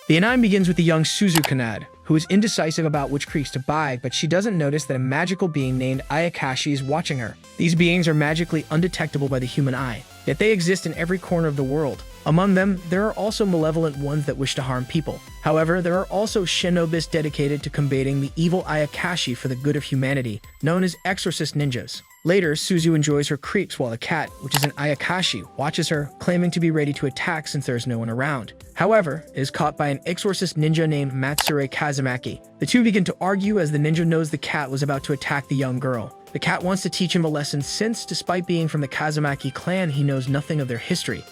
The anime begins with the young Suzu Kanade, who is indecisive about which creeks to buy, but she doesn't notice that a magical being named Ayakashi is watching her. These beings are magically undetectable by the human eye, yet they exist in every corner of the world. Among them, there are also malevolent ones that wish to harm people. However, there are also shinobis dedicated to combating the evil Ayakashi for the good of humanity, known as exorcist ninjas. Later, Suzu enjoys her creeps while the cat, which is an Ayakashi, watches her, claiming to be ready to attack since there is no one around. However, it is caught by an exorcist ninja named Matsuri Kazumaki. The two begin to argue as the ninja knows the cat was about to attack the young girl. The cat wants to teach him a lesson since, despite being from the Kazumaki clan, he knows nothing of their history.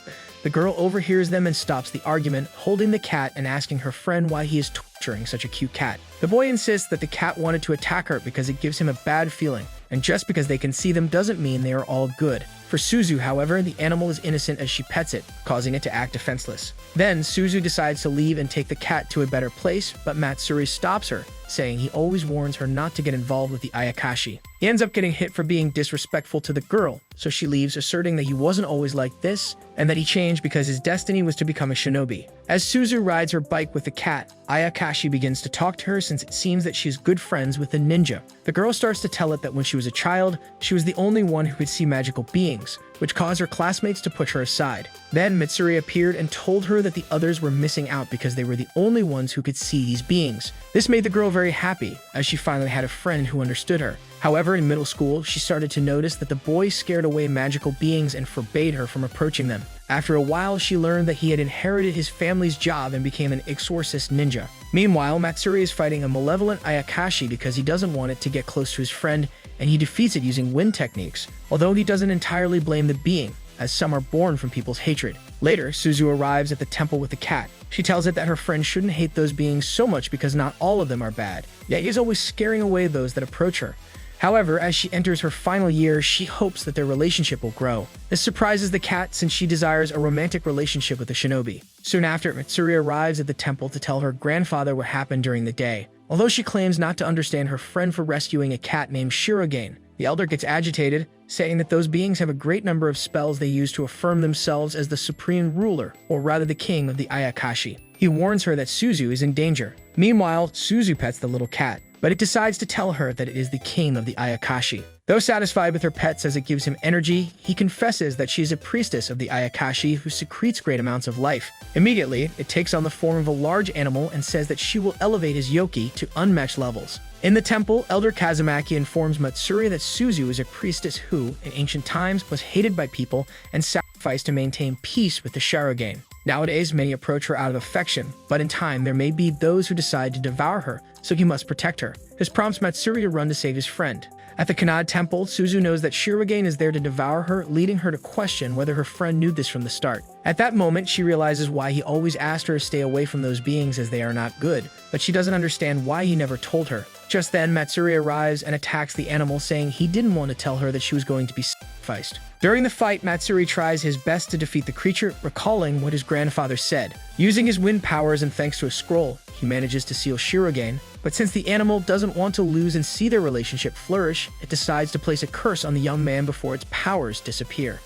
The girl overhears them and stops the argument, holding the cat and asking her friend why he is torturing such a cute cat. The boy insists that the cat wanted to attack her because it gives him a bad feeling, and just because they can see them doesn't mean they are all good. For Suzu, however, the animal is innocent as she pets it, causing it to act defenseless. Then, Suzu decides to leave and take the cat to a better place, but Matsuri stops her, saying he always warns her not to get involved with the Ayakashi. He ends up getting hit for being disrespectful to the girl, so she leaves, asserting that he wasn't always like this, and that he changed because his destiny was to become a shinobi. As Suzu rides her bike with the cat, Ayakashi begins to talk to her since it seems that she's good friends with the ninja. The girl starts to tell it that when she was a child, she was the only one who could see magical beings, which caused her classmates to push her aside. Then Matsuri appeared and told her that the others were missing out because they were the only ones who could see these beings. This made the girl very happy, as she finally had a friend who understood her. However, in middle school, she started to notice that the boy scared away magical beings and forbade her from approaching them. After a while, she learned that he had inherited his family's job and became an exorcist ninja. Meanwhile, Matsuri is fighting a malevolent Ayakashi because he doesn't want it to get close to his friend, and he defeats it using wind techniques, although he doesn't entirely blame the being, as some are born from people's hatred. Later, Suzu arrives at the temple with the cat. She tells it that her friend shouldn't hate those beings so much because not all of them are bad, yet he is always scaring away those that approach her. However, as she enters her final year, she hopes that their relationship will grow. This surprises the cat since she desires a romantic relationship with the shinobi. Soon after, Matsuri arrives at the temple to tell her grandfather what happened during the day. Although she claims not to understand her friend for rescuing a cat named Shirogane, the elder gets agitated, saying that those beings have a great number of spells they use to affirm themselves as the supreme ruler, or rather the king of the Ayakashi. He warns her that Suzu is in danger. Meanwhile, Suzu pets the little cat, but it decides to tell her that it is the king of the Ayakashi. Though satisfied with her pets as it gives him energy, he confesses that she is a priestess of the Ayakashi who secretes great amounts of life. Immediately, it takes on the form of a large animal and says that she will elevate his yoki to unmatched levels. In the temple, Elder Kazumaki informs Matsuri that Suzu is a priestess who, in ancient times, was hated by people and sacrificed to maintain peace with the Shirogane. Nowadays, many approach her out of affection, but in time there may be those who decide to devour her, so he must protect her. This prompts Matsuri to run to save his friend. At the Kanade temple, Suzu knows that Shirogane is there to devour her, leading her to question whether her friend knew this from the start. At that moment, she realizes why he always asked her to stay away from those beings as they are not good, but she doesn't understand why he never told her. Just then, Matsuri arrives and attacks the animal, saying he didn't want to tell her that she was going to be sacrificed. During the fight, Matsuri tries his best to defeat the creature, recalling what his grandfather said. Using his wind powers and thanks to a scroll, he manages to seal Shirogane, but since the animal doesn't want to lose and see their relationship flourish, it decides to place a curse on the young man before its powers disappear.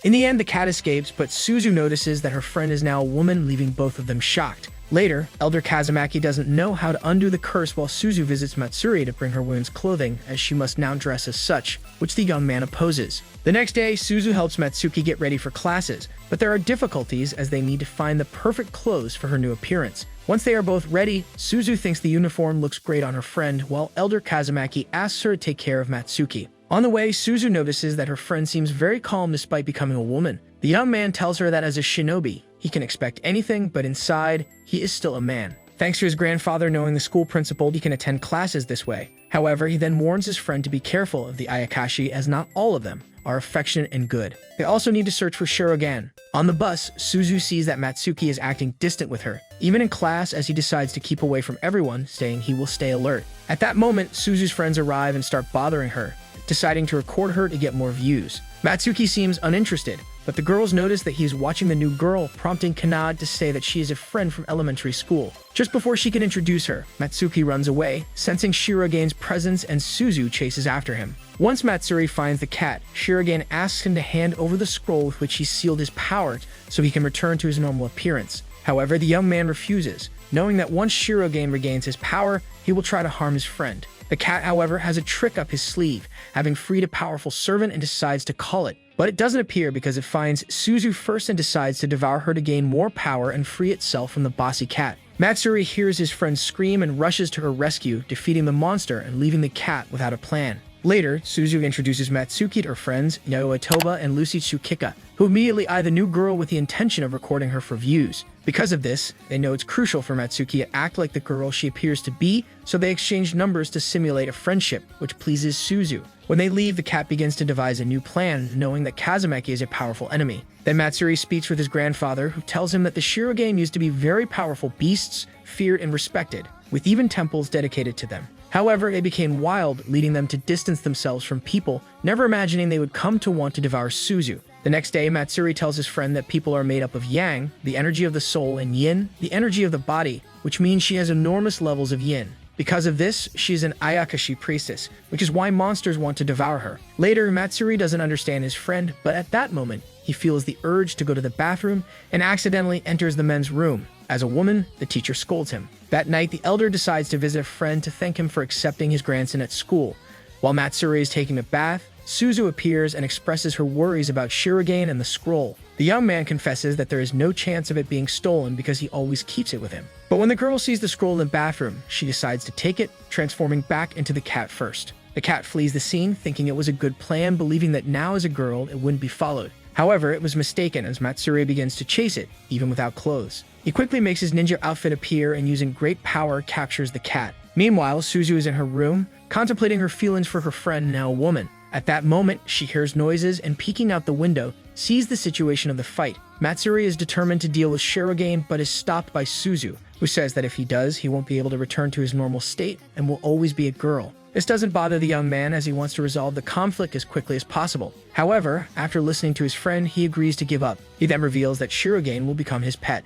In the end, the cat escapes, but Suzu notices that her friend is now a woman, leaving both of them shocked. Later, Elder Kazumaki doesn't know how to undo the curse while Suzu visits Matsuri to bring her women's clothing, as she must now dress as such, which the young man opposes. The next day, Suzu helps Matsuki get ready for classes, but there are difficulties as they need to find the perfect clothes for her new appearance. Once they are both ready, Suzu thinks the uniform looks great on her friend, while Elder Kazumaki asks her to take care of Matsuki. On the way, Suzu notices that her friend seems very calm despite becoming a woman. The young man tells her that as a shinobi, he can expect anything, but inside, he is still a man. Thanks to his grandfather knowing the school principal, he can attend classes this way. However, he then warns his friend to be careful of the Ayakashi, as not all of them are affectionate and good. They also need to search for Shirogane. On the bus, Suzu sees that Matsuki is acting distant with her, even in class, as he decides to keep away from everyone, saying he will stay alert. At that moment, Suzu's friends arrive and start bothering her, deciding to record her to get more views. Matsuki seems uninterested, but the girls notice that he is watching the new girl, prompting Kanade to say that she is a friend from elementary school. Just before she can introduce her, Matsuki runs away, sensing Shirogane's presence, and Suzu chases after him. Once Matsuri finds the cat, Shirogane asks him to hand over the scroll with which he sealed his power so he can return to his normal appearance. However, the young man refuses, knowing that once Shirogane regains his power, he will try to harm his friend. The cat, however, has a trick up his sleeve, having freed a powerful servant and decides to call it. But it doesn't appear because it finds Suzu first and decides to devour her to gain more power and free itself from the bossy cat. Matsuri hears his friend scream and rushes to her rescue, defeating the monster and leaving the cat without a plan. Later, Suzu introduces Matsuki to her friends, Yaoi Toba and Lucy Tsukika, who immediately eye the new girl with the intention of recording her for views. Because of this, they know it's crucial for Matsuki to act like the girl she appears to be, so they exchange numbers to simulate a friendship, which pleases Suzu. When they leave, the cat begins to devise a new plan, knowing that Kazumaki is a powerful enemy. Then Matsuri speaks with his grandfather, who tells him that the Shirogane used to be very powerful beasts, feared and respected, with even temples dedicated to them. However, they became wild, leading them to distance themselves from people, never imagining they would come to want to devour Suzu. The next day, Matsuri tells his friend that people are made up of yang, the energy of the soul, and yin, the energy of the body, which means she has enormous levels of yin. Because of this, she is an Ayakashi priestess, which is why monsters want to devour her. Later, Matsuri doesn't understand his friend, but at that moment, he feels the urge to go to the bathroom and accidentally enters the men's room. As a woman, the teacher scolds him. That night, the elder decides to visit a friend to thank him for accepting his grandson at school. While Matsuri is taking a bath, Suzu appears and expresses her worries about Shirogane and the scroll. The young man confesses that there is no chance of it being stolen because he always keeps it with him. But when the girl sees the scroll in the bathroom, she decides to take it, transforming back into the cat first. The cat flees the scene, thinking it was a good plan, believing that now as a girl, it wouldn't be followed. However, it was mistaken as Matsuri begins to chase it, even without clothes. He quickly makes his ninja outfit appear and using great power captures the cat. Meanwhile, Suzu is in her room, contemplating her feelings for her friend, now a woman. At that moment, she hears noises and peeking out the window, sees the situation of the fight. Matsuri is determined to deal with Shirogane but is stopped by Suzu, who says that if he does, he won't be able to return to his normal state and will always be a girl. This doesn't bother the young man as he wants to resolve the conflict as quickly as possible. However, after listening to his friend, he agrees to give up. He then reveals that Shirogane will become his pet.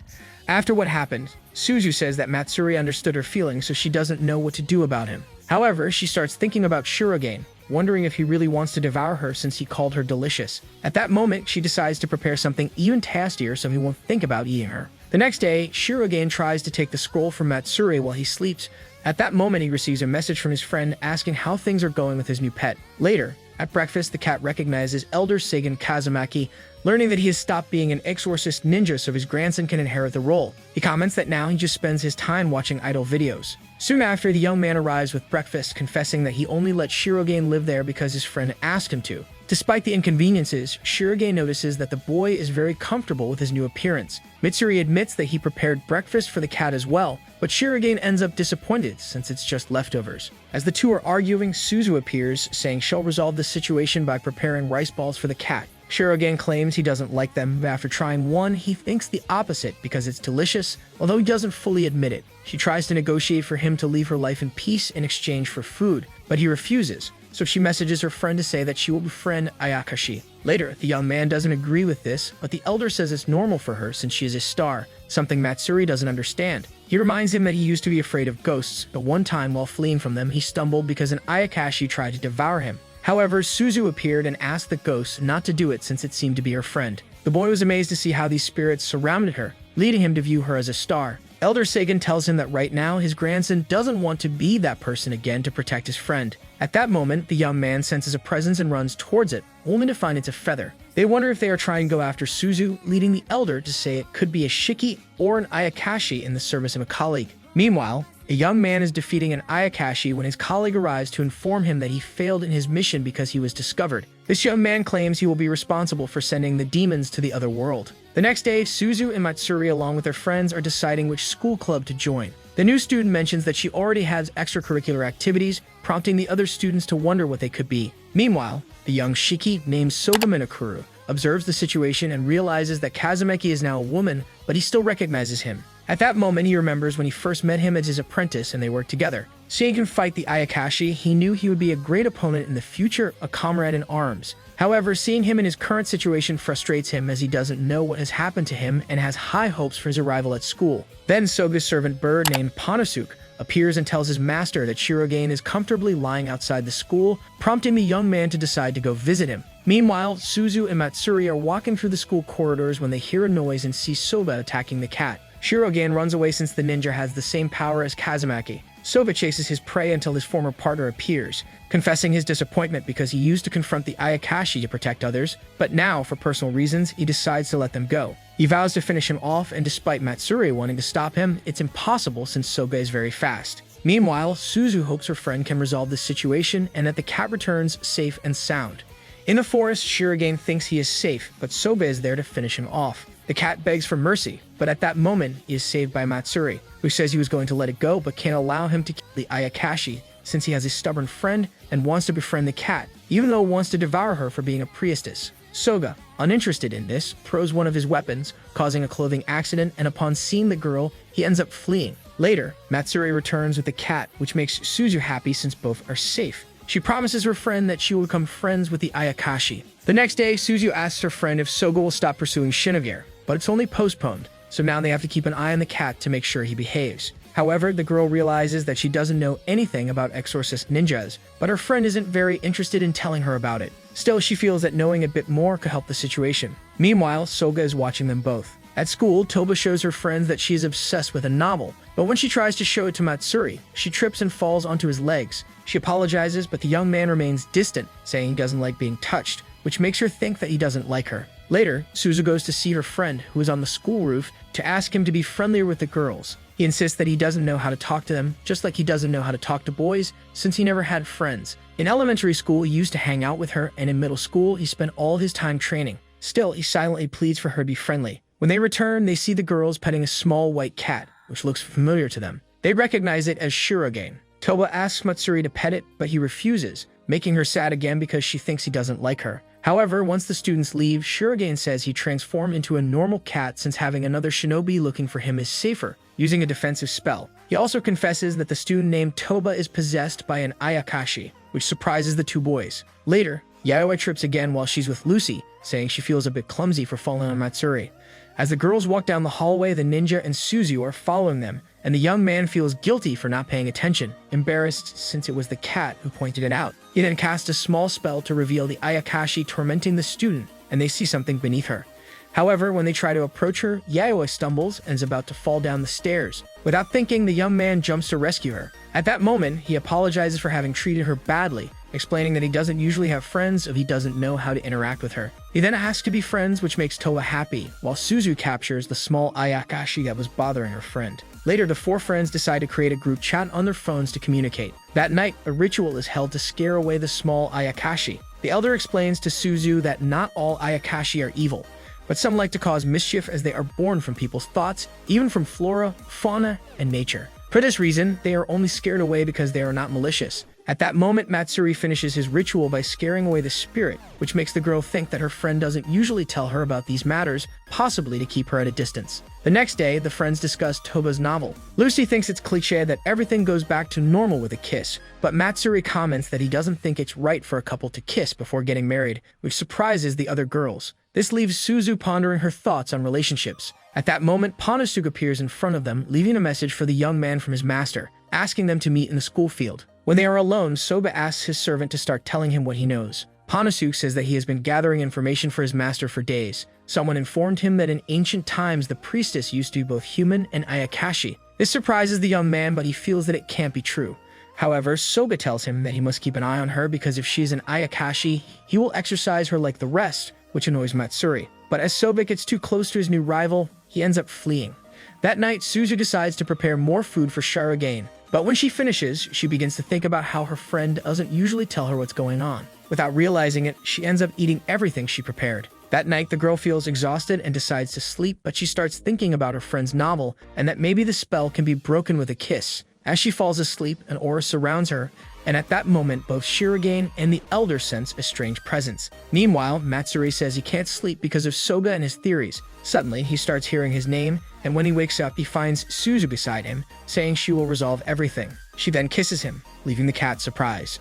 After what happened, Suzu says that Matsuri understood her feelings, so she doesn't know what to do about him. However, she starts thinking about Shirogane, wondering if he really wants to devour her since he called her delicious. At that moment, she decides to prepare something even tastier so he won't think about eating her. The next day, Shirogane tries to take the scroll from Matsuri while he sleeps. At that moment, he receives a message from his friend asking how things are going with his new pet. Later, at breakfast, the cat recognizes Elder Seigen Kazumaki, learning that he has stopped being an exorcist ninja so his grandson can inherit the role. He comments that now he just spends his time watching idol videos. Soon after, the young man arrives with breakfast, confessing that he only let Shirogane live there because his friend asked him to. Despite the inconveniences, Shirogane notices that the boy is very comfortable with his new appearance. Mitsuri admits that he prepared breakfast for the cat as well, but Shirogane ends up disappointed since it's just leftovers. As the two are arguing, Suzu appears, saying she'll resolve the situation by preparing rice balls for the cat. Shirogane claims he doesn't like them, but after trying one, he thinks the opposite because it's delicious, although he doesn't fully admit it. She tries to negotiate for him to leave her life in peace in exchange for food, but he refuses, so she messages her friend to say that she will befriend Ayakashi. Later, the young man doesn't agree with this, but the elder says it's normal for her since she is a star, something Matsuri doesn't understand. He reminds him that he used to be afraid of ghosts, but one time while fleeing from them, he stumbled because an Ayakashi tried to devour him. However, Suzu appeared and asked the ghost not to do it since it seemed to be her friend. The boy was amazed to see how these spirits surrounded her, leading him to view her as a star. Elder Seigen tells him that right now his grandson doesn't want to be that person again to protect his friend. At that moment, the young man senses a presence and runs towards it, only to find it's a feather. They wonder if they are trying to go after Suzu, leading the elder to say it could be a Shiki or an Ayakashi in the service of a colleague. Meanwhile, a young man is defeating an Ayakashi when his colleague arrives to inform him that he failed in his mission because he was discovered. This young man claims he will be responsible for sending the demons to the other world. The next day, Suzu and Matsuri along with their friends are deciding which school club to join. The new student mentions that she already has extracurricular activities, prompting the other students to wonder what they could be. Meanwhile, the young Shiki, named Sogaminakuru, observes the situation and realizes that Kazumaki is now a woman, but he still recognizes him. At that moment, he remembers when he first met him as his apprentice and they worked together. Seeing him fight the Ayakashi, he knew he would be a great opponent in the future, a comrade in arms. However, seeing him in his current situation frustrates him as he doesn't know what has happened to him and has high hopes for his arrival at school. Then Soga's servant bird named Panasuk appears and tells his master that Shirogane is comfortably lying outside the school, prompting the young man to decide to go visit him. Meanwhile, Suzu and Matsuri are walking through the school corridors when they hear a noise and see Soba attacking the cat. Shirogen runs away since the ninja has the same power as Kazumaki. Soba chases his prey until his former partner appears, confessing his disappointment because he used to confront the Ayakashi to protect others, but now, for personal reasons, he decides to let them go. He vows to finish him off, and despite Matsuri wanting to stop him, it's impossible since Soga is very fast. Meanwhile, Suzu hopes her friend can resolve this situation and that the cat returns safe and sound. In the forest, Shirogen thinks he is safe, but Soba is there to finish him off. The cat begs for mercy, but at that moment, he is saved by Matsuri, who says he was going to let it go but can't allow him to kill the Ayakashi since he has a stubborn friend and wants to befriend the cat, even though he wants to devour her for being a priestess. Soga, uninterested in this, throws one of his weapons, causing a clothing accident, and upon seeing the girl, he ends up fleeing. Later, Matsuri returns with the cat, which makes Suzu happy since both are safe. She promises her friend that she will become friends with the Ayakashi. The next day, Suzu asks her friend if Soga will stop pursuing Shinigami, but it's only postponed, so now they have to keep an eye on the cat to make sure he behaves. However, the girl realizes that she doesn't know anything about exorcist ninjas, but her friend isn't very interested in telling her about it. Still, she feels that knowing a bit more could help the situation. Meanwhile, Soga is watching them both. At school, Toba shows her friends that she is obsessed with a novel, but when she tries to show it to Matsuri, she trips and falls onto his legs. She apologizes, but the young man remains distant, saying he doesn't like being touched, which makes her think that he doesn't like her. Later, Suzu goes to see her friend, who is on the school roof, to ask him to be friendlier with the girls. He insists that he doesn't know how to talk to them, just like he doesn't know how to talk to boys, since he never had friends. In elementary school, he used to hang out with her, and in middle school, he spent all his time training. Still, he silently pleads for her to be friendly. When they return, they see the girls petting a small white cat, which looks familiar to them. They recognize it as Shirogen. Toba asks Matsuri to pet it, but he refuses, making her sad again because she thinks he doesn't like her. However, once the students leave, Shirogen says he transformed into a normal cat since having another shinobi looking for him is safer, using a defensive spell. He also confesses that the student named Toba is possessed by an Ayakashi, which surprises the two boys. Later, Yayoi trips again while she's with Lucy, saying she feels a bit clumsy for falling on Matsuri. As the girls walk down the hallway, the ninja and Suzu are following them, and the young man feels guilty for not paying attention, embarrassed since it was the cat who pointed it out. He then casts a small spell to reveal the Ayakashi tormenting the student, and they see something beneath her. However, when they try to approach her, Yayoi stumbles and is about to fall down the stairs. Without thinking, the young man jumps to rescue her. At that moment, he apologizes for having treated her badly, explaining that he doesn't usually have friends if he doesn't know how to interact with her. He then asks to be friends, which makes Toba happy, while Suzu captures the small Ayakashi that was bothering her friend. Later, the four friends decide to create a group chat on their phones to communicate. That night, a ritual is held to scare away the small Ayakashi. The elder explains to Suzu that not all Ayakashi are evil, but some like to cause mischief as they are born from people's thoughts, even from flora, fauna, and nature. For this reason, they are only scared away because they are not malicious. At that moment, Matsuri finishes his ritual by scaring away the spirit, which makes the girl think that her friend doesn't usually tell her about these matters, possibly to keep her at a distance. The next day, the friends discuss Toba's novel. Lucy thinks it's cliché that everything goes back to normal with a kiss, but Matsuri comments that he doesn't think it's right for a couple to kiss before getting married, which surprises the other girls. This leaves Suzu pondering her thoughts on relationships. At that moment, Panosuke appears in front of them, leaving a message for the young man from his master, asking them to meet in the school field. When they are alone, Soba asks his servant to start telling him what he knows. Panosuke says that he has been gathering information for his master for days. Someone informed him that in ancient times the priestess used to be both human and Ayakashi. This surprises the young man, but he feels that it can't be true. However, Soga tells him that he must keep an eye on her because if she's an Ayakashi, he will exercise her like the rest, which annoys Matsuri. But as Soba gets too close to his new rival, he ends up fleeing. That night, Suzu decides to prepare more food for Shirogen. But when she finishes, she begins to think about how her friend doesn't usually tell her what's going on. Without realizing it, she ends up eating everything she prepared. That night, the girl feels exhausted and decides to sleep, but she starts thinking about her friend's novel and that maybe the spell can be broken with a kiss. As she falls asleep, an aura surrounds her, and at that moment, both Shirogen and the Elder sense a strange presence. Meanwhile, Matsuri says he can't sleep because of Soga and his theories. Suddenly, he starts hearing his name, and when he wakes up, he finds Suzu beside him, saying she will resolve everything. She then kisses him, leaving the cat surprised.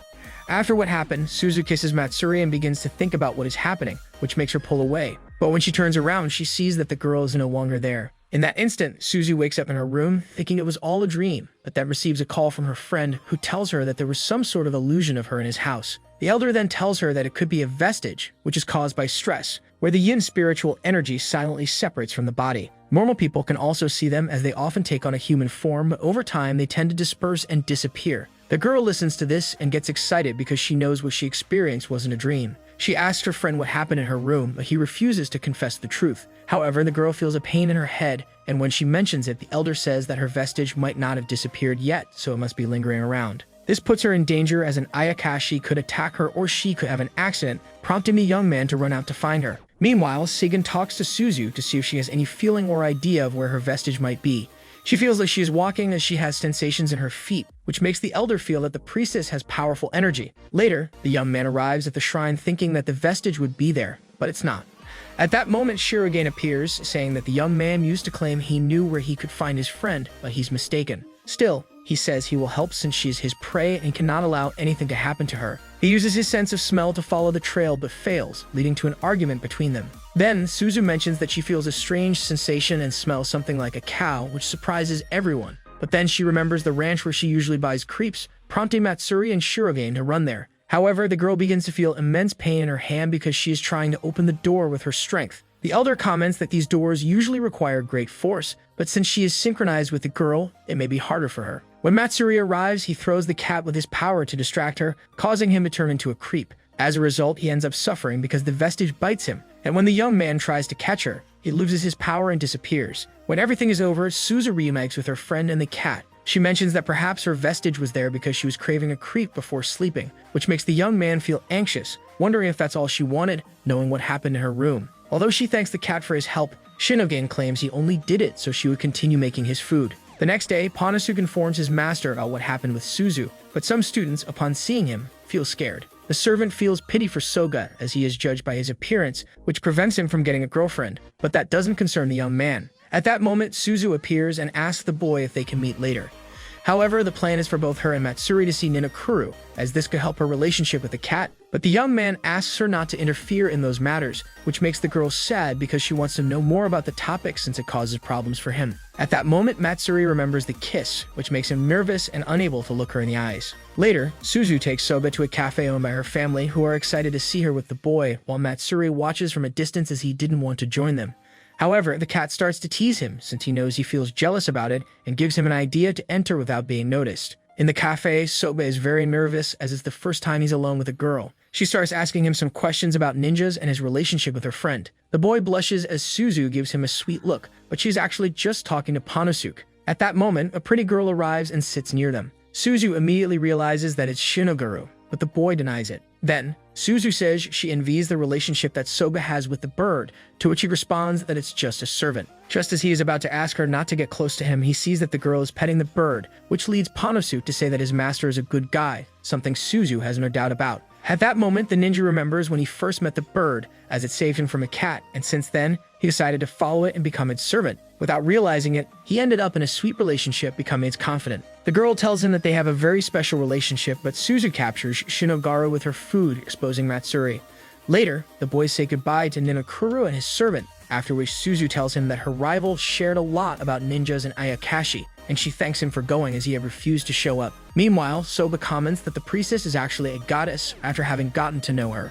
After what happened, Suzu kisses Matsuri and begins to think about what is happening, which makes her pull away. But when she turns around, she sees that the girl is no longer there. In that instant, Suzu wakes up in her room, thinking it was all a dream, but then receives a call from her friend, who tells her that there was some sort of illusion of her in his house. The elder then tells her that it could be a vestige, which is caused by stress, where the yin spiritual energy silently separates from the body. Normal people can also see them as they often take on a human form, but over time they tend to disperse and disappear. The girl listens to this and gets excited because she knows what she experienced wasn't a dream. She asks her friend what happened in her room, but he refuses to confess the truth. However, the girl feels a pain in her head, and when she mentions it, the elder says that her vestige might not have disappeared yet, so it must be lingering around. This puts her in danger as an Ayakashi could attack her or she could have an accident, prompting the young man to run out to find her. Meanwhile, Seigen talks to Suzu to see if she has any feeling or idea of where her vestige might be. She feels like she is walking as she has sensations in her feet, which makes the elder feel that the priestess has powerful energy. Later, the young man arrives at the shrine thinking that the vestige would be there, but it's not. At that moment, Shirogane appears, saying that the young man used to claim he knew where he could find his friend, but he's mistaken. Still, he says he will help since she is his prey and cannot allow anything to happen to her. He uses his sense of smell to follow the trail but fails, leading to an argument between them. Then, Suzu mentions that she feels a strange sensation and smells something like a cow, which surprises everyone. But then she remembers the ranch where she usually buys crepes, prompting Matsuri and Shirogane to run there. However, the girl begins to feel immense pain in her hand because she is trying to open the door with her strength. The elder comments that these doors usually require great force, but since she is synchronized with the girl, it may be harder for her. When Matsuri arrives, he throws the cat with his power to distract her, causing him to turn into a creep. As a result, he ends up suffering because the vestige bites him, and when the young man tries to catch her, he loses his power and disappears. When everything is over, Suzu reunites with her friend and the cat. She mentions that perhaps her vestige was there because she was craving a creep before sleeping, which makes the young man feel anxious, wondering if that's all she wanted, knowing what happened in her room. Although she thanks the cat for his help, Shinogen claims he only did it so she would continue making his food. The next day, Panosuke informs his master about what happened with Suzu, but some students, upon seeing him, feel scared. The servant feels pity for Soga as he is judged by his appearance, which prevents him from getting a girlfriend, but that doesn't concern the young man. At that moment, Suzu appears and asks the boy if they can meet later. However, the plan is for both her and Matsuri to see Ninokuru, as this could help her relationship with the cat, but the young man asks her not to interfere in those matters, which makes the girl sad because she wants to know more about the topic since it causes problems for him. At that moment, Matsuri remembers the kiss, which makes him nervous and unable to look her in the eyes. Later, Suzu takes Soba to a cafe owned by her family, who are excited to see her with the boy, while Matsuri watches from a distance as he didn't want to join them. However, the cat starts to tease him since he knows he feels jealous about it and gives him an idea to enter without being noticed. In the cafe, Soba is very nervous as it's the first time he's alone with a girl. She starts asking him some questions about ninjas and his relationship with her friend. The boy blushes as Suzu gives him a sweet look, but she's actually just talking to Panosuke. At that moment, a pretty girl arrives and sits near them. Suzu immediately realizes that it's Shinoguru, but the boy denies it. Then, Suzu says she envies the relationship that Soga has with the bird, to which he responds that it's just a servant. Just as he is about to ask her not to get close to him, he sees that the girl is petting the bird, which leads Panosuke to say that his master is a good guy, something Suzu has no doubt about. At that moment, the ninja remembers when he first met the bird, as it saved him from a cat, and since then, he decided to follow it and become its servant. Without realizing it, he ended up in a sweet relationship, becoming its confidant. The girl tells him that they have a very special relationship, but Suzu captures Shinogaru with her food, exposing Matsuri. Later, the boys say goodbye to Ninokuru and his servant, after which Suzu tells him that her rival shared a lot about ninjas and Ayakashi, and she thanks him for going as he had refused to show up. Meanwhile, Soba comments that the priestess is actually a goddess after having gotten to know her.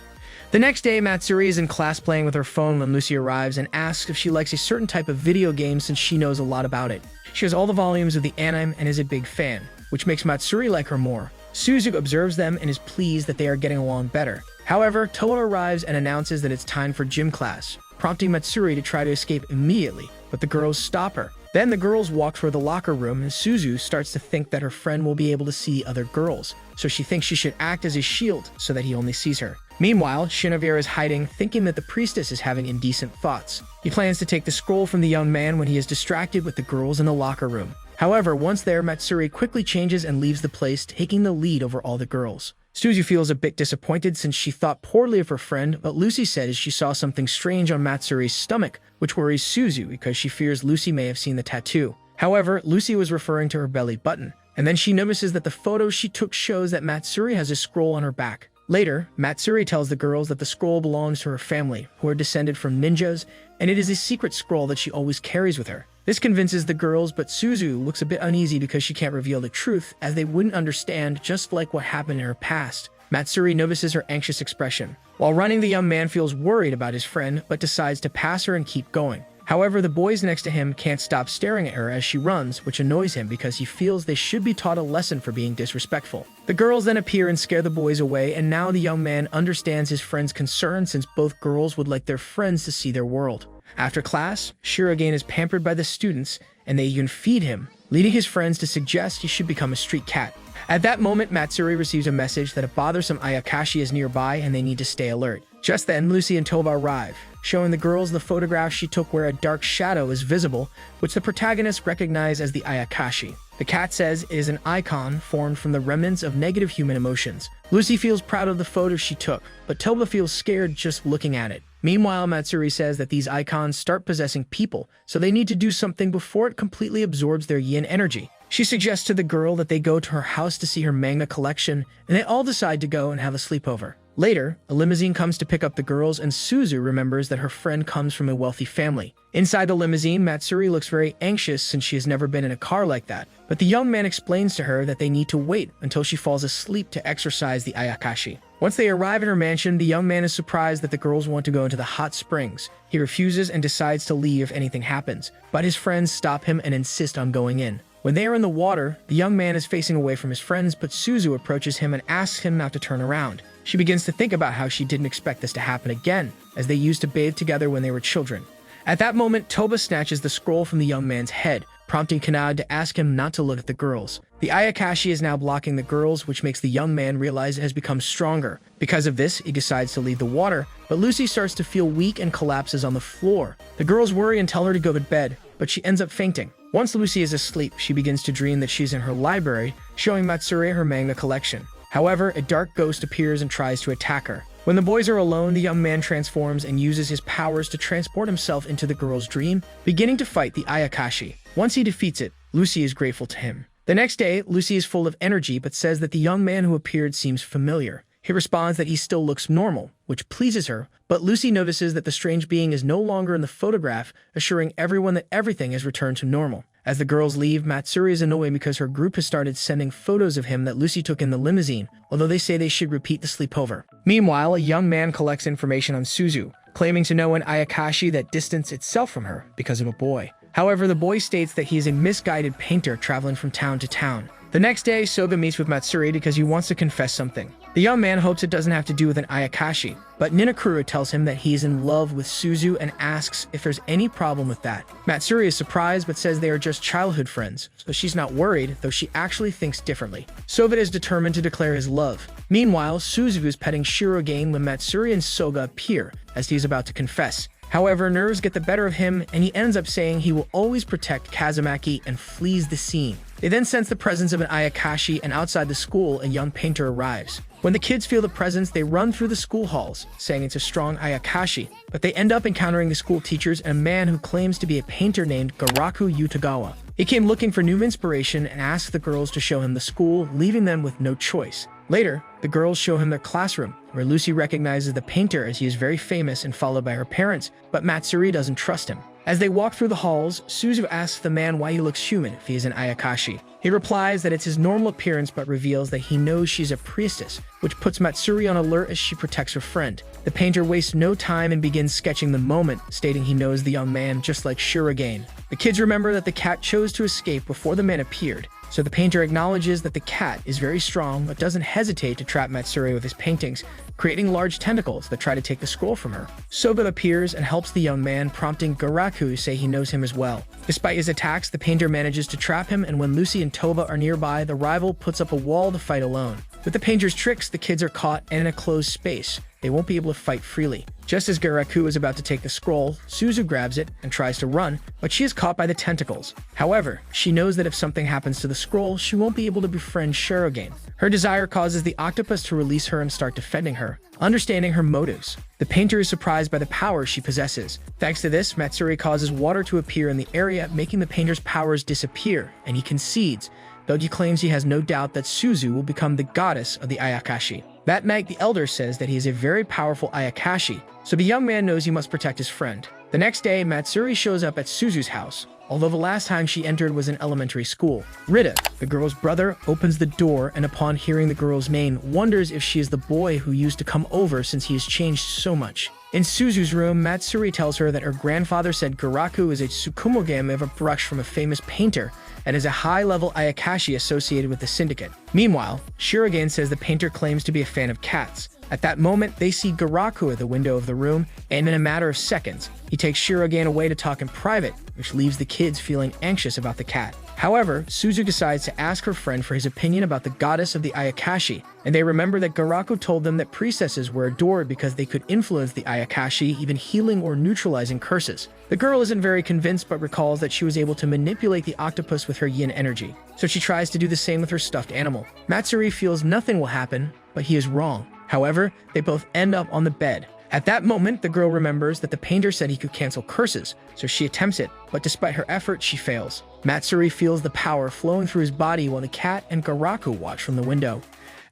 The next day, Matsuri is in class playing with her phone when Lucy arrives and asks if she likes a certain type of video game since she knows a lot about it. She has all the volumes of the anime and is a big fan, which makes Matsuri like her more. Suzu observes them and is pleased that they are getting along better. However, Toa arrives and announces that it's time for gym class, prompting Matsuri to try to escape immediately, but the girls stop her. Then the girls walk toward the locker room and Suzu starts to think that her friend will be able to see other girls, so she thinks she should act as a shield so that he only sees her. Meanwhile, Shinovier is hiding, thinking that the priestess is having indecent thoughts. He plans to take the scroll from the young man when he is distracted with the girls in the locker room. However, once there, Matsuri quickly changes and leaves the place, taking the lead over all the girls. Suzu feels a bit disappointed since she thought poorly of her friend, but Lucy says she saw something strange on Matsuri's stomach, which worries Suzu because she fears Lucy may have seen the tattoo. However, Lucy was referring to her belly button, and then she notices that the photo she took shows that Matsuri has a scroll on her back. Later, Matsuri tells the girls that the scroll belongs to her family, who are descended from ninjas, and it is a secret scroll that she always carries with her. This convinces the girls, but Suzu looks a bit uneasy because she can't reveal the truth, as they wouldn't understand, just like what happened in her past. Matsuri notices her anxious expression. While running, the young man feels worried about his friend, but decides to pass her and keep going. However, the boys next to him can't stop staring at her as she runs, which annoys him because he feels they should be taught a lesson for being disrespectful. The girls then appear and scare the boys away, and now the young man understands his friend's concern since both girls would like their friends to see their world. After class, Shirogane is pampered by the students, and they even feed him, leading his friends to suggest he should become a street cat. At that moment, Matsuri receives a message that a bothersome Ayakashi is nearby and they need to stay alert. Just then, Lucy and Toba arrive, showing the girls the photograph she took where a dark shadow is visible, which the protagonists recognize as the Ayakashi. The cat says it is an icon formed from the remnants of negative human emotions. Lucy feels proud of the photo she took, but Toba feels scared just looking at it. Meanwhile, Matsuri says that these icons start possessing people, so they need to do something before it completely absorbs their yin energy. She suggests to the girl that they go to her house to see her manga collection, and they all decide to go and have a sleepover. Later, a limousine comes to pick up the girls, and Suzu remembers that her friend comes from a wealthy family. Inside the limousine, Matsuri looks very anxious since she has never been in a car like that, but the young man explains to her that they need to wait until she falls asleep to exorcise the Ayakashi. Once they arrive at her mansion, the young man is surprised that the girls want to go into the hot springs. He refuses and decides to leave if anything happens, but his friends stop him and insist on going in. When they are in the water, the young man is facing away from his friends, but Suzu approaches him and asks him not to turn around. She begins to think about how she didn't expect this to happen again, as they used to bathe together when they were children. At that moment, Toba snatches the scroll from the young man's head, prompting Kanade to ask him not to look at the girls. The Ayakashi is now blocking the girls, which makes the young man realize it has become stronger. Because of this, he decides to leave the water, but Lucy starts to feel weak and collapses on the floor. The girls worry and tell her to go to bed, but she ends up fainting. Once Lucy is asleep, she begins to dream that she's in her library, showing Matsuri her manga collection. However, a dark ghost appears and tries to attack her. When the boys are alone, the young man transforms and uses his powers to transport himself into the girl's dream, beginning to fight the Ayakashi. Once he defeats it, Lucy is grateful to him. The next day, Lucy is full of energy but says that the young man who appeared seems familiar. He responds that he still looks normal, which pleases her, but Lucy notices that the strange being is no longer in the photograph, assuring everyone that everything has returned to normal. As the girls leave, Matsuri is annoyed because her group has started sending photos of him that Lucy took in the limousine, although they say they should repeat the sleepover. Meanwhile, a young man collects information on Suzu, claiming to know an Ayakashi that distanced itself from her because of a boy. However, the boy states that he is a misguided painter traveling from town to town. The next day, Soga meets with Matsuri because he wants to confess something. The young man hopes it doesn't have to do with an Ayakashi, but Ninakura tells him that he is in love with Suzu and asks if there's any problem with that. Matsuri is surprised but says they are just childhood friends, so she's not worried, though she actually thinks differently. Soga is determined to declare his love. Meanwhile, Suzu is petting Shirogane when Matsuri and Soga appear, as he is about to confess. However, nerves get the better of him, and he ends up saying he will always protect Kazumaki and flees the scene. They then sense the presence of an Ayakashi, and outside the school, a young painter arrives. When the kids feel the presence, they run through the school halls, saying it's a strong Ayakashi, but they end up encountering the school teachers and a man who claims to be a painter named Garaku Yutagawa. He came looking for new inspiration and asked the girls to show him the school, leaving them with no choice. Later, the girls show him their classroom, where Lucy recognizes the painter as he is very famous and followed by her parents, but Matsuri doesn't trust him. As they walk through the halls, Suzu asks the man why he looks human if he is an Ayakashi. He replies that it's his normal appearance but reveals that he knows she's a priestess, which puts Matsuri on alert as she protects her friend. The painter wastes no time and begins sketching the moment, stating he knows the young man just like Shirogane. The kids remember that the cat chose to escape before the man appeared, so the painter acknowledges that the cat is very strong but doesn't hesitate to trap Matsuri with his paintings, creating large tentacles that try to take the scroll from her. Soga appears and helps the young man, prompting Garaku to say he knows him as well. Despite his attacks, the painter manages to trap him, and when Lucy and Toba are nearby, the rival puts up a wall to fight alone. With the painter's tricks, the kids are caught and in a closed space. They won't be able to fight freely. Just as Garaku is about to take the scroll, Suzu grabs it and tries to run, but she is caught by the tentacles. However, she knows that if something happens to the scroll, she won't be able to befriend Shirogane. Her desire causes the octopus to release her and start defending her, understanding her motives. The painter is surprised by the power she possesses. Thanks to this, Matsuri causes water to appear in the area, making the painter's powers disappear, and he concedes, though he claims he has no doubt that Suzu will become the goddess of the Ayakashi. That night, the elder says that he is a very powerful Ayakashi, so the young man knows he must protect his friend. The next day, Matsuri shows up at Suzu's house, although the last time she entered was in elementary school. Rita, the girl's brother, opens the door and upon hearing the girl's name, wonders if she is the boy who used to come over since he has changed so much. In Suzu's room, Matsuri tells her that her grandfather said Garaku is a tsukumogame of a brush from a famous painter and is a high-level Ayakashi associated with the syndicate. Meanwhile, Shirogane says the painter claims to be a fan of cats. At that moment, they see Garaku at the window of the room, and in a matter of seconds, he takes Shirogane away to talk in private, which leaves the kids feeling anxious about the cat. However, Suzu decides to ask her friend for his opinion about the goddess of the Ayakashi, and they remember that Garaku told them that priestesses were adored because they could influence the Ayakashi, even healing or neutralizing curses. The girl isn't very convinced but recalls that she was able to manipulate the octopus with her yin energy, so she tries to do the same with her stuffed animal. Matsuri feels nothing will happen, but he is wrong. However, they both end up on the bed. At that moment, the girl remembers that the painter said he could cancel curses, so she attempts it, but despite her effort, she fails. Matsuri feels the power flowing through his body while the cat and Garaku watch from the window.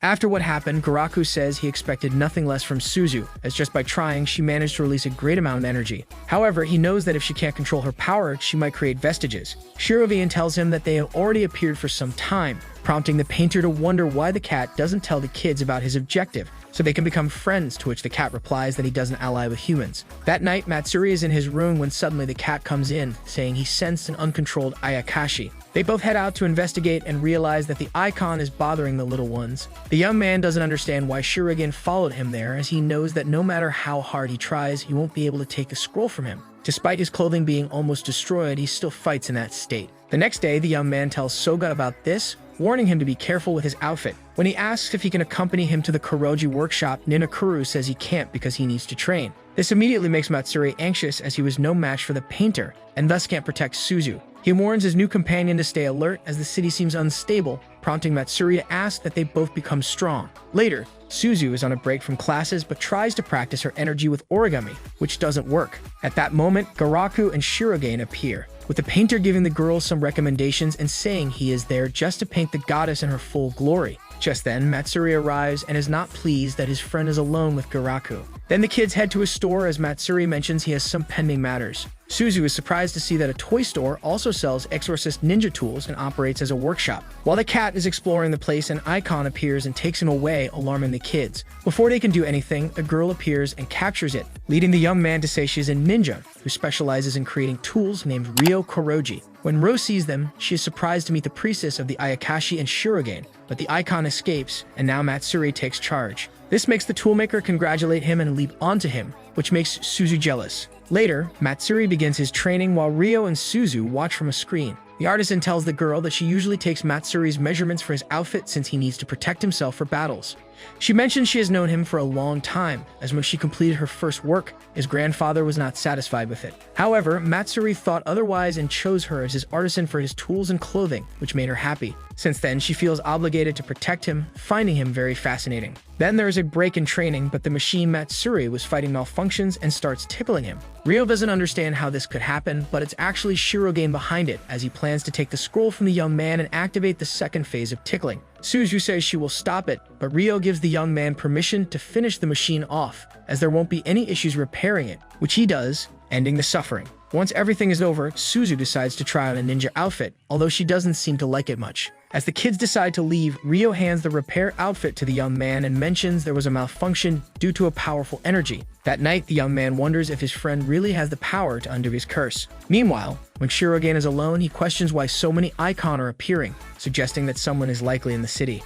After what happened, Garaku says he expected nothing less from Suzu, as just by trying, she managed to release a great amount of energy. However, he knows that if she can't control her power, she might create vestiges. Shirogane tells him that they have already appeared for some time, prompting the painter to wonder why the cat doesn't tell the kids about his objective, so they can become friends, to which the cat replies that he doesn't ally with humans. That night, Matsuri is in his room when suddenly the cat comes in, saying he sensed an uncontrolled Ayakashi. They both head out to investigate and realize that the icon is bothering the little ones. The young man doesn't understand why Shirogane followed him there, as he knows that no matter how hard he tries, he won't be able to take the scroll from him. Despite his clothing being almost destroyed, he still fights in that state. The next day, the young man tells Soga about this, warning him to be careful with his outfit. When he asks if he can accompany him to the Kuroji workshop, Ninokuru says he can't because he needs to train. This immediately makes Matsuri anxious, as he was no match for the painter, and thus can't protect Suzu. He warns his new companion to stay alert as the city seems unstable, prompting Matsuri to ask that they both become strong. Later, Suzu is on a break from classes but tries to practice her energy with origami, which doesn't work. At that moment, Garaku and Shirogane appear, with the painter giving the girl some recommendations and saying he is there just to paint the goddess in her full glory. Just then, Matsuri arrives and is not pleased that his friend is alone with Garaku. Then the kids head to a store as Matsuri mentions he has some pending matters. Suzu is surprised to see that a toy store also sells exorcist ninja tools and operates as a workshop. While the cat is exploring the place, an icon appears and takes him away, alarming the kids. Before they can do anything, a girl appears and captures it, leading the young man to say she's a ninja who specializes in creating tools named Ryo Kuroji. When Ro sees them, she is surprised to meet the priestess of the Ayakashi and Shirogane, but the icon escapes, and now Matsuri takes charge. This makes the toolmaker congratulate him and leap onto him, which makes Suzu jealous. Later, Matsuri begins his training while Ryo and Suzu watch from a screen. The artisan tells the girl that she usually takes Matsuri's measurements for his outfit since he needs to protect himself for battles. She mentions she has known him for a long time, as when she completed her first work, his grandfather was not satisfied with it. However, Matsuri thought otherwise and chose her as his artisan for his tools and clothing, which made her happy. Since then, she feels obligated to protect him, finding him very fascinating. Then there is a break in training, but the machine Matsuri was fighting malfunctions and starts tickling him. Ryo doesn't understand how this could happen, but it's actually Shirogane behind it, as he plans to take the scroll from the young man and activate the second phase of tickling. Suzu says she will stop it, but Ryo gives the young man permission to finish the machine off, as there won't be any issues repairing it, which he does, ending the suffering. Once everything is over, Suzu decides to try on a ninja outfit, although she doesn't seem to like it much. As the kids decide to leave, Ryo hands the repair outfit to the young man and mentions there was a malfunction due to a powerful energy. That night, the young man wonders if his friend really has the power to undo his curse. Meanwhile, when Shirogane is alone, he questions why so many icons are appearing, suggesting that someone is likely in the city.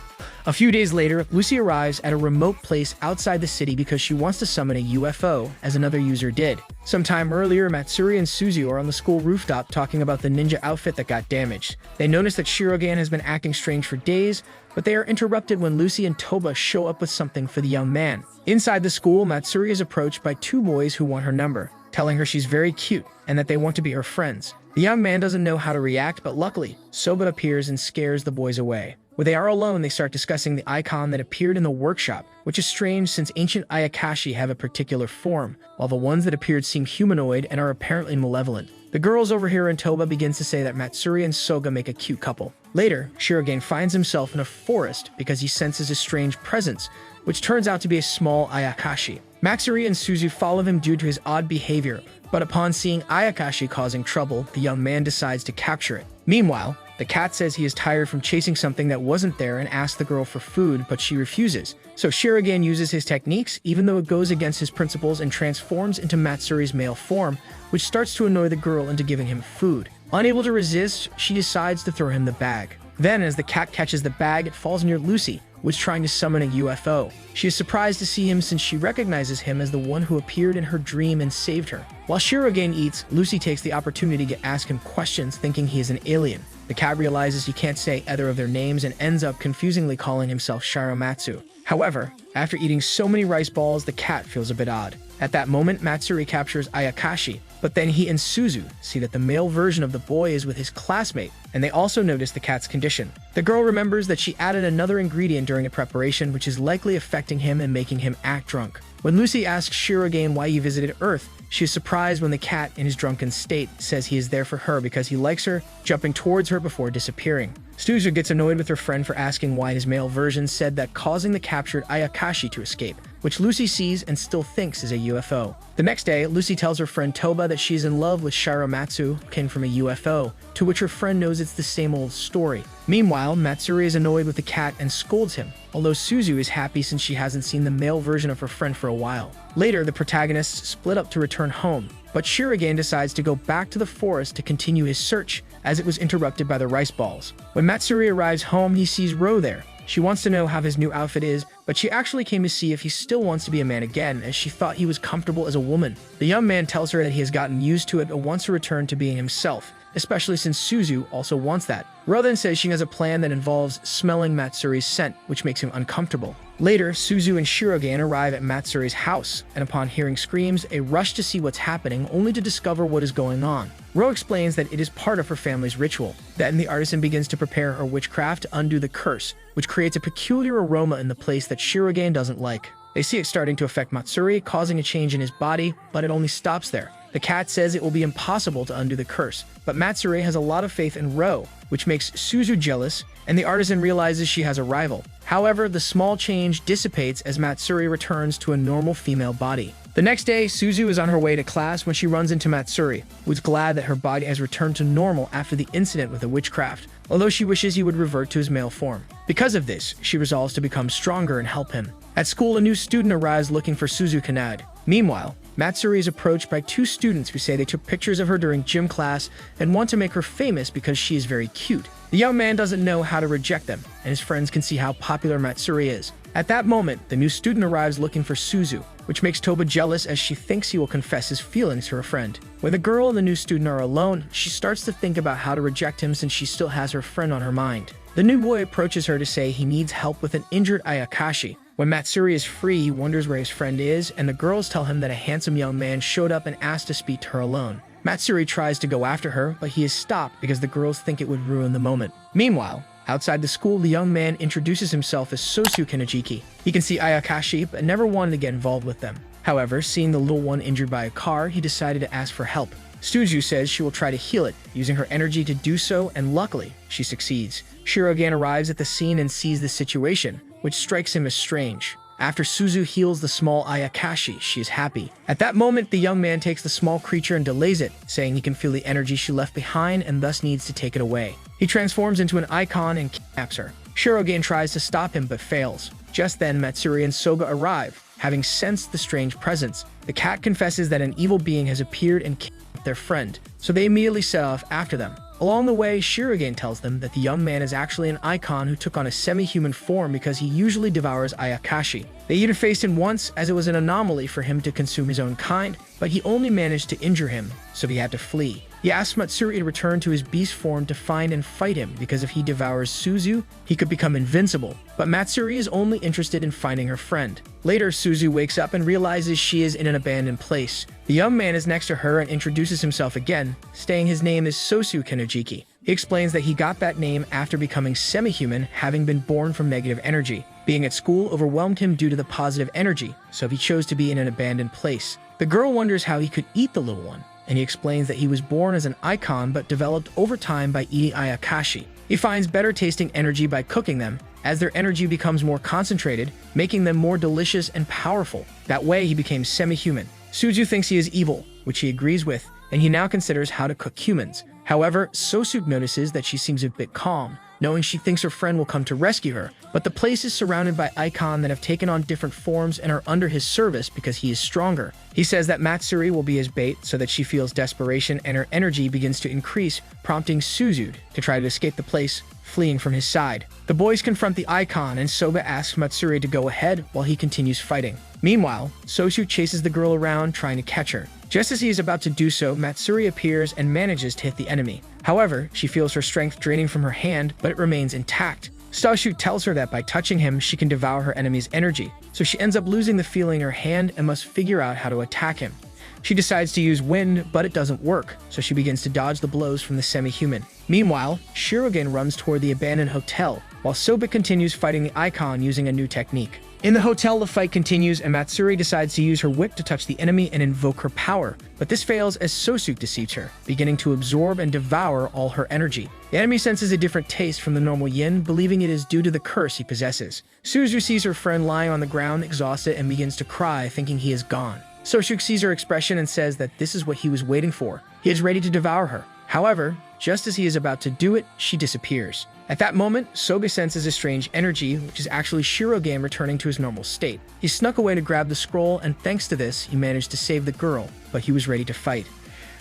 A few days later, Lucy arrives at a remote place outside the city because she wants to summon a UFO, as another user did. Sometime earlier, Matsuri and Suzu are on the school rooftop talking about the ninja outfit that got damaged. They notice that Shirogane has been acting strange for days, but they are interrupted when Lucy and Toba show up with something for the young man. Inside the school, Matsuri is approached by two boys who want her number, telling her she's very cute and that they want to be her friends. The young man doesn't know how to react, but luckily, Soba appears and scares the boys away. When they are alone, they start discussing the icon that appeared in the workshop, which is strange since ancient Ayakashi have a particular form, while the ones that appeared seem humanoid and are apparently malevolent. The girls over here and Toba begins to say that Matsuri and Soga make a cute couple. Later, Shirogane finds himself in a forest because he senses a strange presence, which turns out to be a small Ayakashi. Matsuri and Suzu follow him due to his odd behavior, but upon seeing Ayakashi causing trouble, the young man decides to capture it. Meanwhile, The cat says he is tired from chasing something that wasn't there and asks the girl for food, but she refuses. So Shirogane uses his techniques, even though it goes against his principles, and transforms into Matsuri's male form, which starts to annoy the girl into giving him food. Unable to resist, she decides to throw him the bag. Then, as the cat catches the bag, it falls near Lucy, who is trying to summon a UFO. She is surprised to see him since she recognizes him as the one who appeared in her dream and saved her. While Shirogane eats, Lucy takes the opportunity to ask him questions, thinking he is an alien. The cat realizes he can't say either of their names and ends up confusingly calling himself Shiromatsu. However, after eating so many rice balls, the cat feels a bit odd. At that moment, Matsuri captures Ayakashi, but then he and Suzu see that the male version of the boy is with his classmate, and they also notice the cat's condition. The girl remembers that she added another ingredient during the preparation, which is likely affecting him and making him act drunk. When Lucy asks Shirogane why he visited Earth, she is surprised when the cat, in his drunken state, says he is there for her because he likes her, jumping towards her before disappearing. Suzu gets annoyed with her friend for asking why his male version said that, causing the captured Ayakashi to escape, which Lucy sees and still thinks is a UFO. The next day, Lucy tells her friend Toba that she's in love with Shiromatsu, who came from a UFO, to which her friend knows it's the same old story. Meanwhile, Matsuri is annoyed with the cat and scolds him, although Suzu is happy since she hasn't seen the male version of her friend for a while. Later, the protagonists split up to return home, but Shirogane decides to go back to the forest to continue his search, as it was interrupted by the rice balls. When Matsuri arrives home, he sees Ro there. She wants to know how his new outfit is, but she actually came to see if he still wants to be a man again, as she thought he was comfortable as a woman. The young man tells her that he has gotten used to it but wants to return to being himself, especially since Suzu also wants that. Ro then says she has a plan that involves smelling Matsuri's scent, which makes him uncomfortable. Later, Suzu and Shirogane arrive at Matsuri's house, and upon hearing screams, they rush to see what's happening, only to discover what is going on. Ro explains that it is part of her family's ritual. Then the artisan begins to prepare her witchcraft to undo the curse, which creates a peculiar aroma in the place that Shirogane doesn't like. They see it starting to affect Matsuri, causing a change in his body, but it only stops there. The cat says it will be impossible to undo the curse, but Matsuri has a lot of faith in Ro, which makes Suzu jealous, and the artisan realizes she has a rival. However, the small change dissipates as Matsuri returns to a normal female body. The next day, Suzu is on her way to class when she runs into Matsuri, who is glad that her body has returned to normal after the incident with the witchcraft, although she wishes he would revert to his male form. Because of this, she resolves to become stronger and help him. At school, a new student arrives looking for Suzu Kanade. Meanwhile, Matsuri is approached by two students who say they took pictures of her during gym class and want to make her famous because she is very cute. The young man doesn't know how to reject them, and his friends can see how popular Matsuri is. At that moment, the new student arrives looking for Suzu, which makes Toba jealous as she thinks he will confess his feelings to her friend. When the girl and the new student are alone, she starts to think about how to reject him since she still has her friend on her mind. The new boy approaches her to say he needs help with an injured Ayakashi. When Matsuri is free, he wonders where his friend is, and the girls tell him that a handsome young man showed up and asked to speak to her alone. Matsuri tries to go after her, but he is stopped because the girls think it would ruin the moment. Meanwhile, outside the school, the young man introduces himself as Sosu Kanajiki. He can see Ayakashi, but never wanted to get involved with them. However, seeing the little one injured by a car, he decided to ask for help. Suzu says she will try to heal it, using her energy to do so, and luckily, she succeeds. Shirogane arrives at the scene and sees the situation, which strikes him as strange. After Suzu heals the small Ayakashi, she is happy. At that moment, the young man takes the small creature and delays it, saying he can feel the energy she left behind and thus needs to take it away. He transforms into an icon and kidnaps her. Shirogane tries to stop him but fails. Just then, Matsuri and Soga arrive, having sensed the strange presence. The cat confesses that an evil being has appeared and kidnapped their friend, so they immediately set off after them. Along the way, Shirogane tells them that the young man is actually an icon who took on a semi-human form because he usually devours Ayakashi. They even faced him once, as it was an anomaly for him to consume his own kind, but he only managed to injure him, so he had to flee. He asks Matsuri to return to his beast form to find and fight him, because if he devours Suzu, he could become invincible. But Matsuri is only interested in finding her friend. Later, Suzu wakes up and realizes she is in an abandoned place. The young man is next to her and introduces himself again, saying his name is Sosu Kanajiki. He explains that he got that name after becoming semi-human, having been born from negative energy. Being at school overwhelmed him due to the positive energy, so he chose to be in an abandoned place. The girl wonders how he could eat the little one, and he explains that he was born as an icon but developed over time by eating Ayakashi. He finds better tasting energy by cooking them, as their energy becomes more concentrated, making them more delicious and powerful. That way, he became semi-human. Suzu thinks he is evil, which he agrees with, and he now considers how to cook humans. However, Sosuke notices that she seems a bit calm, knowing she thinks her friend will come to rescue her, but the place is surrounded by icon that have taken on different forms and are under his service because he is stronger. He says that Matsuri will be his bait so that she feels desperation and her energy begins to increase, prompting Suzu to try to escape the place, fleeing from his side. The boys confront the icon and Soba asks Matsuri to go ahead while he continues fighting. Meanwhile, Sosu chases the girl around trying to catch her. Just as he is about to do so, Matsuri appears and manages to hit the enemy. However, she feels her strength draining from her hand, but it remains intact. Sosu tells her that by touching him, she can devour her enemy's energy, so she ends up losing the feeling in her hand and must figure out how to attack him. She decides to use wind, but it doesn't work, so she begins to dodge the blows from the semi-human. Meanwhile, Shirogen runs toward the abandoned hotel, while Soba continues fighting the icon using a new technique. In the hotel, the fight continues, and Matsuri decides to use her whip to touch the enemy and invoke her power, but this fails as Sosuke deceives her, beginning to absorb and devour all her energy. The enemy senses a different taste from the normal yin, believing it is due to the curse he possesses. Suzu sees her friend lying on the ground, exhausted, and begins to cry, thinking he is gone. Sosuke sees her expression and says that this is what he was waiting for. He is ready to devour her. However, just as he is about to do it, she disappears. At that moment, Soga senses a strange energy, which is actually Shirogen returning to his normal state. He snuck away to grab the scroll, and thanks to this, he managed to save the girl, but he was ready to fight.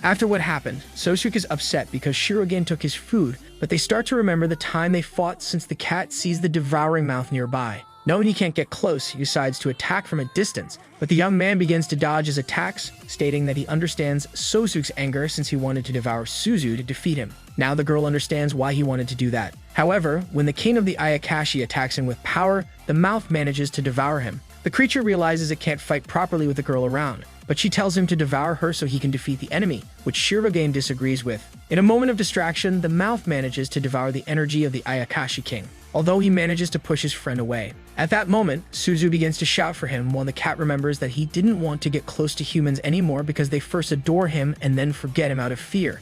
After what happened, Sosuke is upset because Shirogen took his food, but they start to remember the time they fought since the cat sees the devouring mouth nearby. Knowing he can't get close, he decides to attack from a distance, but the young man begins to dodge his attacks, stating that he understands Sosuke's anger since he wanted to devour Suzu to defeat him. Now the girl understands why he wanted to do that. However, when the king of the Ayakashi attacks him with power, the mouth manages to devour him. The creature realizes it can't fight properly with the girl around, but she tells him to devour her so he can defeat the enemy, which Shirogen disagrees with. In a moment of distraction, the mouth manages to devour the energy of the Ayakashi king, although he manages to push his friend away. At that moment, Suzu begins to shout for him while the cat remembers that he didn't want to get close to humans anymore because they first adore him and then forget him out of fear.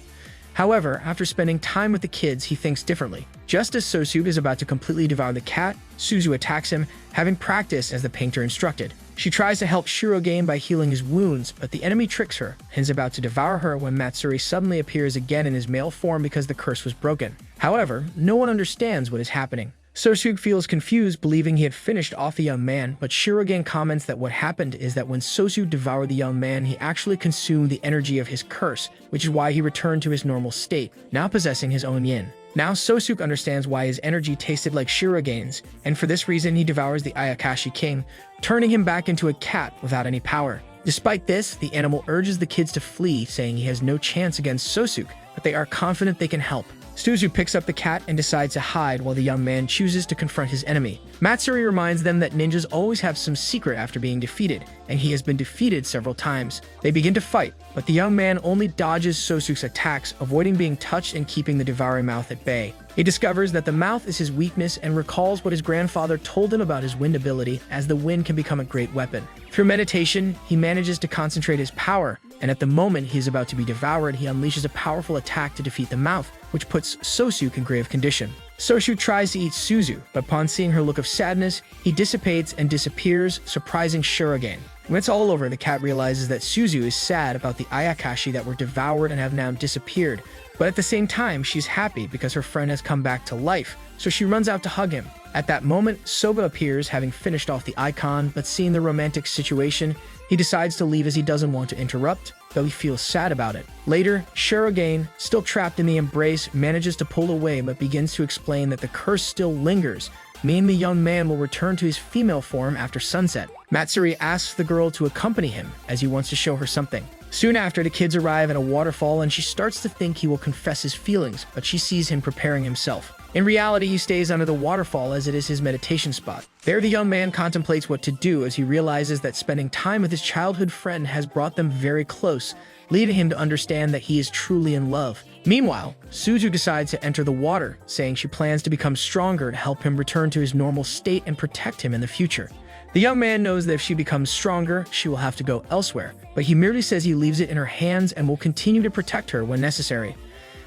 However, after spending time with the kids, he thinks differently. Just as Sosuke is about to completely devour the cat, Suzu attacks him, having practiced as the painter instructed. She tries to help Shirogen by healing his wounds, but the enemy tricks her and is about to devour her when Matsuri suddenly appears again in his male form because the curse was broken. However, no one understands what is happening. Sosuke feels confused, believing he had finished off the young man, but Shirogen comments that what happened is that when Sosuke devoured the young man, he actually consumed the energy of his curse, which is why he returned to his normal state, now possessing his own yin. Now Sosuke understands why his energy tasted like Shirogen's, and for this reason he devours the Ayakashi king, turning him back into a cat without any power. Despite this, the animal urges the kids to flee, saying he has no chance against Sosuke, but they are confident they can help. Suzu picks up the cat and decides to hide while the young man chooses to confront his enemy. Matsuri reminds them that ninjas always have some secret after being defeated, and he has been defeated several times. They begin to fight, but the young man only dodges Sosuke's attacks, avoiding being touched and keeping the devouring mouth at bay. He discovers that the mouth is his weakness and recalls what his grandfather told him about his wind ability, as the wind can become a great weapon. Through meditation, he manages to concentrate his power, and at the moment he is about to be devoured, he unleashes a powerful attack to defeat the mouth, which puts Sosuke in grave condition. Sosuke tries to eat Suzu, but upon seeing her look of sadness, he dissipates and disappears, surprising Shirogen. When it's all over, the cat realizes that Suzu is sad about the Ayakashi that were devoured and have now disappeared, but at the same time, she's happy because her friend has come back to life, so she runs out to hug him. At that moment, Soba appears, having finished off the icon, but seeing the romantic situation, he decides to leave as he doesn't want to interrupt, though he feels sad about it. Later, Shirogen, still trapped in the embrace, manages to pull away but begins to explain that the curse still lingers, meaning the young man will return to his female form after sunset. Matsuri asks the girl to accompany him, as he wants to show her something. Soon after, the kids arrive at a waterfall and she starts to think he will confess his feelings, but she sees him preparing himself. In reality, he stays under the waterfall as it is his meditation spot. There, the young man contemplates what to do as he realizes that spending time with his childhood friend has brought them very close, leading him to understand that he is truly in love. Meanwhile, Suzu decides to enter the water, saying she plans to become stronger to help him return to his normal state and protect him in the future. The young man knows that if she becomes stronger, she will have to go elsewhere, but he merely says he leaves it in her hands and will continue to protect her when necessary.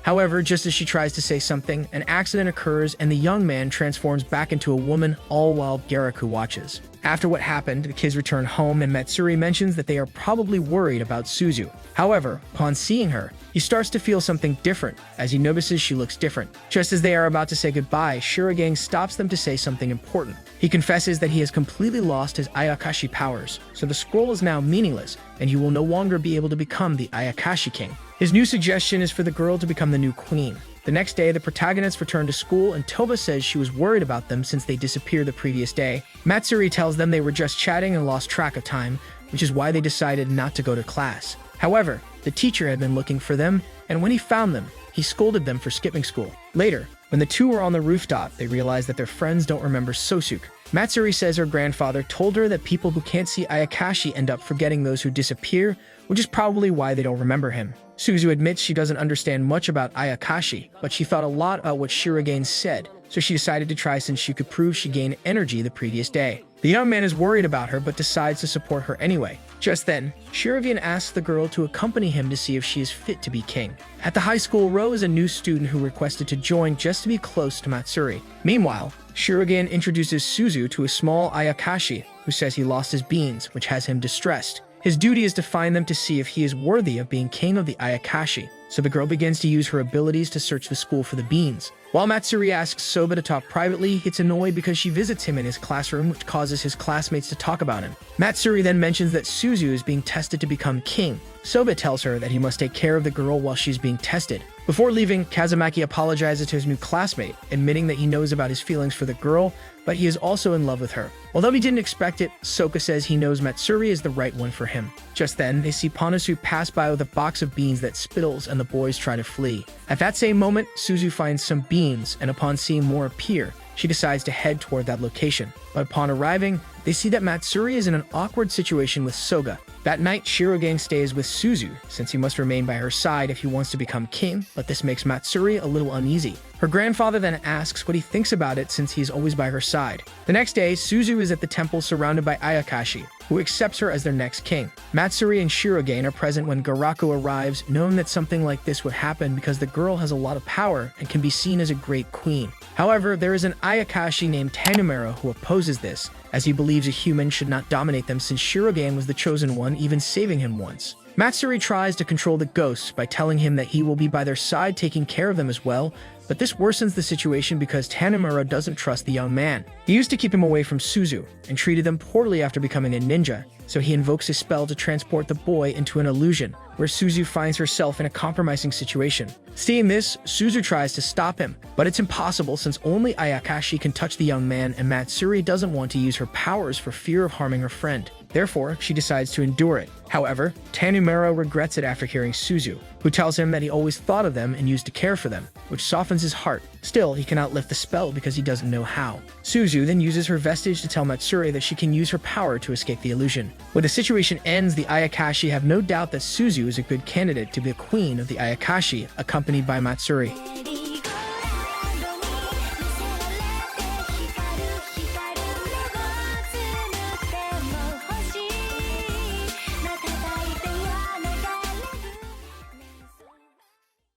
However, just as she tries to say something, an accident occurs and the young man transforms back into a woman, all while Garaku watches. After what happened, the kids return home and Matsuri mentions that they are probably worried about Suzu. However, upon seeing her, he starts to feel something different as he notices she looks different. Just as they are about to say goodbye, Shirogane stops them to say something important. He confesses that he has completely lost his Ayakashi powers, so the scroll is now meaningless and he will no longer be able to become the Ayakashi king. His new suggestion is for the girl to become the new queen. The next day, the protagonists return to school and Toba says she was worried about them since they disappeared the previous day. Matsuri tells them they were just chatting and lost track of time, which is why they decided not to go to class. However, the teacher had been looking for them, and when he found them, he scolded them for skipping school. Later, when the two were on the rooftop, they realized that their friends don't remember Sosuke. Matsuri says her grandfather told her that people who can't see Ayakashi end up forgetting those who disappear, which is probably why they don't remember him. Suzu admits she doesn't understand much about Ayakashi, but she thought a lot about what Shirogane said, so she decided to try since she could prove she gained energy the previous day. The young man is worried about her but decides to support her anyway. Just then, Shirogane asks the girl to accompany him to see if she is fit to be king. At the high school, Ro is a new student who requested to join just to be close to Matsuri. Meanwhile, Shirogane introduces Suzu to a small Ayakashi who says he lost his beans, which has him distressed. His duty is to find them to see if he is worthy of being king of the Ayakashi, so the girl begins to use her abilities to search the school for the beans. While Matsuri asks Soba to talk privately, he gets annoyed because she visits him in his classroom, which causes his classmates to talk about him. Matsuri then mentions that Suzu is being tested to become king. Soba tells her that he must take care of the girl while she's being tested. Before leaving, Kazumaki apologizes to his new classmate, admitting that he knows about his feelings for the girl, but he is also in love with her. Although he didn't expect it, Soka says he knows Matsuri is the right one for him. Just then, they see Panasu pass by with a box of beans that spittles and the boys try to flee. At that same moment, Suzu finds some beans, and upon seeing more appear, she decides to head toward that location. But upon arriving, they see that Matsuri is in an awkward situation with Soga. That night, Shirogane stays with Suzu, since he must remain by her side if he wants to become king, but this makes Matsuri a little uneasy. Her grandfather then asks what he thinks about it since he's always by her side. The next day, Suzu is at the temple surrounded by Ayakashi, who accepts her as their next king. Matsuri and Shirogane are present when Garaku arrives, knowing that something like this would happen because the girl has a lot of power and can be seen as a great queen. However, there is an Ayakashi named Tanimura who opposes this, as he believes a human should not dominate them since Shirogane was the chosen one, even saving him once. Matsuri tries to control the ghosts by telling him that he will be by their side taking care of them as well, but this worsens the situation because Tanimura doesn't trust the young man. He used to keep him away from Suzu and treated them poorly after becoming a ninja, so he invokes his spell to transport the boy into an illusion, where Suzu finds herself in a compromising situation. Seeing this, Suzu tries to stop him, but it's impossible since only Ayakashi can touch the young man and Matsuri doesn't want to use her powers for fear of harming her friend. Therefore, she decides to endure it. However, Tanimura regrets it after hearing Suzu, who tells him that he always thought of them and used to care for them, which softens his heart. Still, he cannot lift the spell because he doesn't know how. Suzu then uses her vestige to tell Matsuri that she can use her power to escape the illusion. When the situation ends, the Ayakashi have no doubt that Suzu is a good candidate to be the queen of the Ayakashi, accompanied by Matsuri.